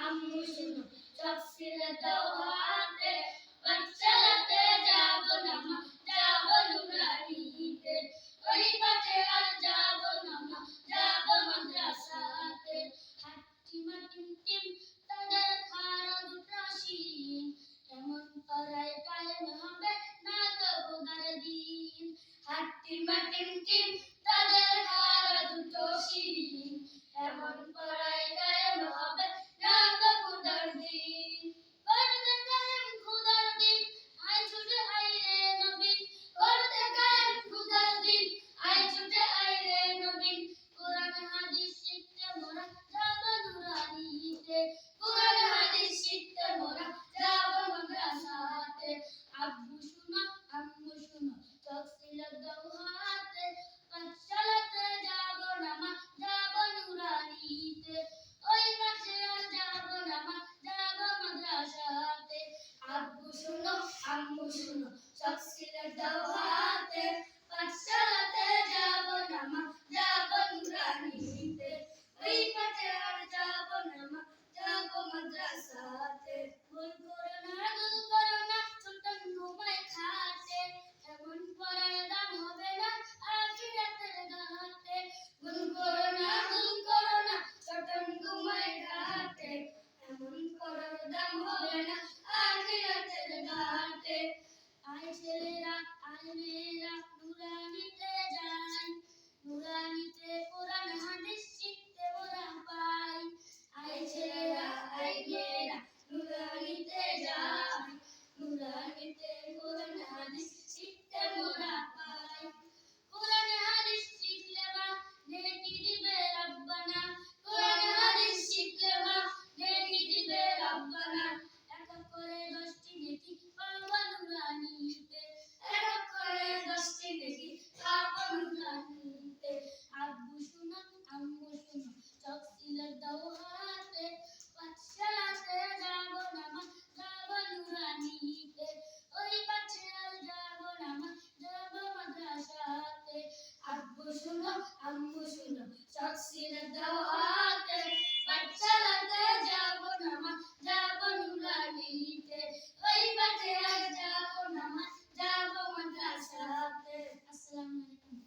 আম্মু শুনো চোখ ছিলে দাও হাতে পাঠশালাতে যাব না মা যাব নুরানিতে ওই পাঠে আর যাব না মা যাব মাদ্রাসাতে হাট্টিমা টিম টিম তাদের খাড়া দুটো শিন কেমন পড়ায় কায়েম হবে না তো খোদার দিন হাট্টিমা টিম টিম তাদের খাড়া দুটো শিন কেমন পড়ায় কায়েম হবে না তো খোদার দিন করতে কায়েম খোদার দিন আয় ছুটে আয় রে নবীন করতে কায়েম খোদার দিন আয় ছুটে আয় রে নবীন কোরআন হাদিস শিখতে মোরা যাব নুরানিতে কোরআন হাদিস শিখতে মোরা যাব মাদ্রাসাতে আব্বু শুনো আম্মু শুনো চোখ ছিলে দাও হাতে পাঠশালাতে যাব না মা যাব নুরানিতে ওই পাশে আর যাব না মা যাব মাদ্রাসাতে আব্বু শুনো আম্মু শুনো চোখ ছিলে দাও হাতে পাঠশালাতে যাব না মা যাব নুরানিতে ওই পাশে আর যাব না মা যাব মাদ্রাসাতে